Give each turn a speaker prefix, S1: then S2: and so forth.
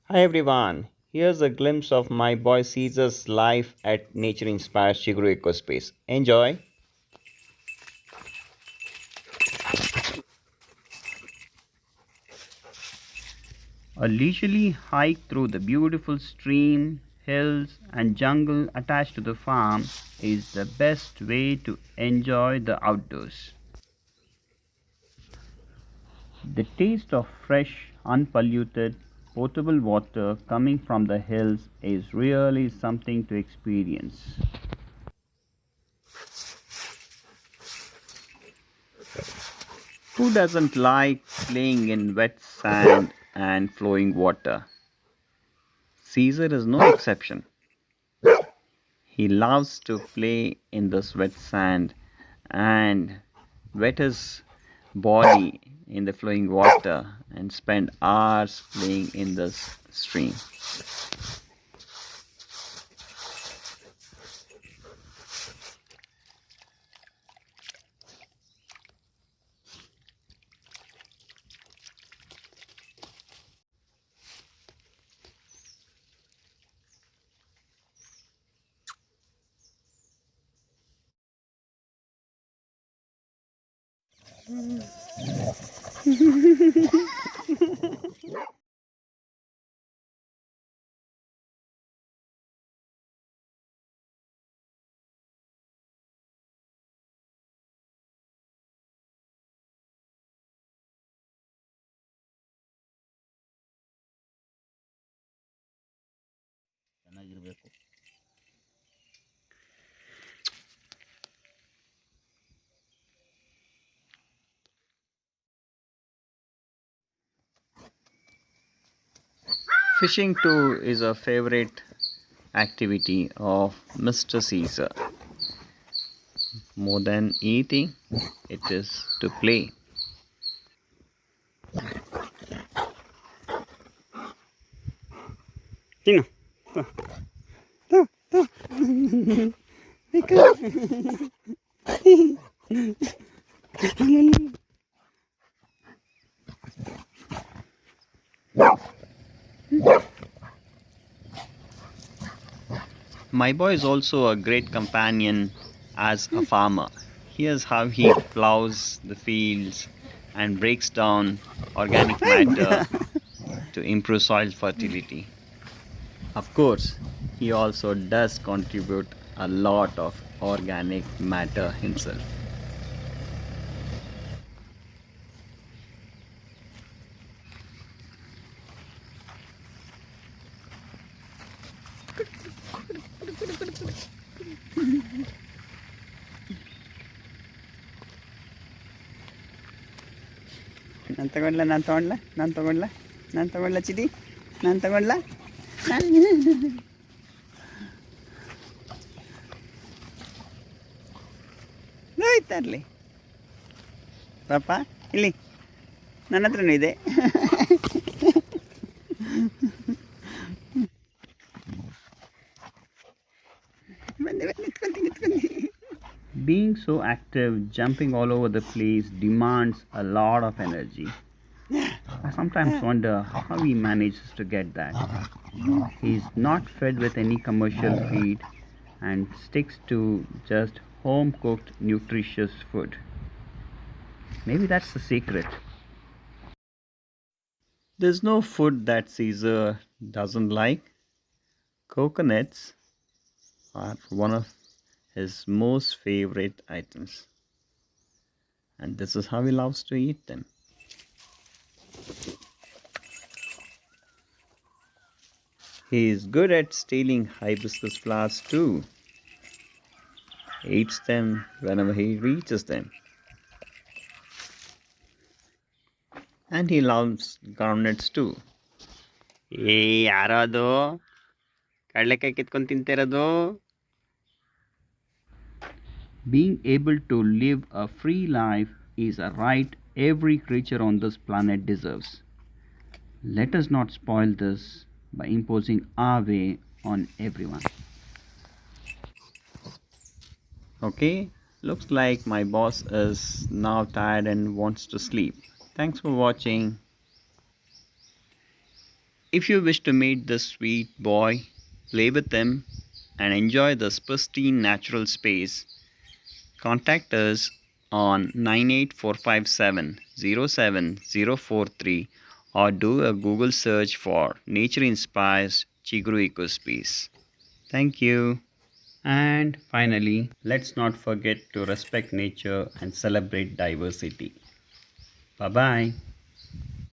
S1: Hi everyone, here's a glimpse of my boy Caesar's life at nature inspired Chiguru Ecospace. Enjoy! A leisurely hike through the beautiful stream, hills, and jungle attached to the farm is the best way to enjoy the outdoors. The taste of fresh, unpolluted, potable water coming from the hills is really something to experience. Who doesn't like playing in wet sand and flowing water? Caesar is no exception. He loves to play in this wet sand and wet his body in the flowing water and spend hours playing in this stream. Fishing too is a favorite activity of Mr. Caesar. More than eating, it is to play. Tino, to, to. My boy is also a great companion as a farmer. Here's how he plows the fields and breaks down organic matter to improve soil fertility. Of course, he also does contribute a lot of organic matter himself.
S2: ನಾನು ತಗೊಳ್ಳ ನಾನು ತಗೊಳ್ಳ ನಾನು ತಗೊಳ್ಳ ನಾನು ತಗೊಳ್ಳ ಚಿಡಿ ನಾನು ತಗೊಳ್ಳ ಹೋಯ್ತರ್ಲಿ ಪಾಪ ಇಲ್ಲಿ ನನ್ನ ಹತ್ರನೂ ಇದೆ. ಬಂದೆ ಬಂದೆ ನಿಂತ್ಕೊಂಡಿ ನಿಂತ್ಕೊಂಡಿ.
S1: Being so active, jumping all over the place demands a lot of energy. I sometimes wonder how he manages to get that. He's not fed with any commercial feed and sticks to just home cooked, nutritious food. Maybe that's the secret. There's no food that Caesar doesn't like. Coconuts are one of his most favorite items, and this is how he loves to eat them. He is good at stealing hibiscus flowers too. Eats them whenever he reaches them. And he loves groundnuts too. ಏ ಯಾರೋ ಅದು ಕಡಲೆಕಾಯಿ ಕಿತ್ಕೊಂಡು ತಿಂತಿರೋದು. Being able to live a free life is a right every creature on this planet deserves. Let us not spoil this by imposing our way on everyone. Okay, looks like my boss is now tired and wants to sleep. Thanks for watching. If you wish to meet this sweet boy, play with him, and enjoy this pristine natural space, contact us on 98457 07043 or do a Google search for Nature Inspires Chiguru Ecospace. Thank you. And finally, let's not forget to respect nature and celebrate diversity. Bye bye.